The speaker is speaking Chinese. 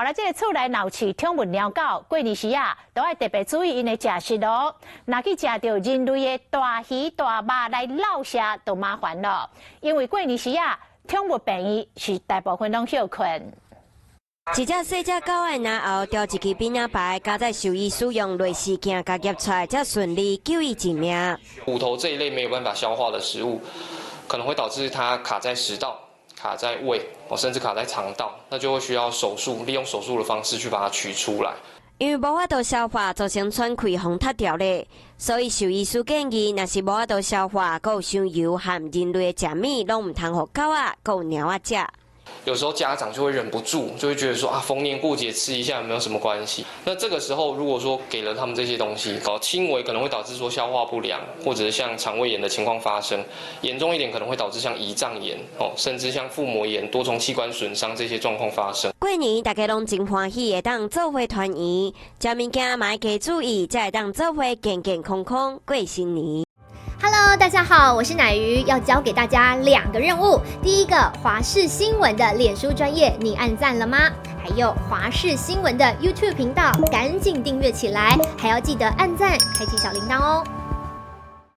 后来这个厝内闹市宠物猫狗，过年时啊，都要特别注意因的食食哦。若去食到人类的大鱼大肉来闹射，就麻烦了。因为过年时啊，宠物病院是大部分拢休困。 一只细只狗的拿后叼一支扁仔牌，加在兽医使用类似镜甲夹出来，才顺利救伊一命。骨头这一类没有办法消化的食物，可能会导致它卡在食道、卡在胃，甚至卡在肠道，那就会需要手术，利用手术的方式去把它取出来。 因为无法度消化，造成喘气风塌掉咧，所以兽医师建议，若是无法度消化，佮有伤油和人类的食物，拢唔通互狗啊、佮猫啊食。 有时候家长就会忍不住，就会觉得说啊，逢年过节吃一下有没有什么关系？那这个时候如果说给了他们这些东西，搞轻微可能会导致说消化不良，或者是像肠胃炎的情况发生，严重一点可能会导致像胰脏炎甚至像腹膜炎、多重器官损伤这些状况发生。过年大家拢真欢喜，会当做伙团圆，食物件嘛要加注意，才会当做伙健健康康过新年。 Hello， 大家好，我是乃瑜，要教给大家2个任务。第一个，华视新闻的脸书专页，你按赞了吗？还有华视新闻的 YouTube 频道，赶紧订阅起来，还要记得按赞，开启小铃铛哦。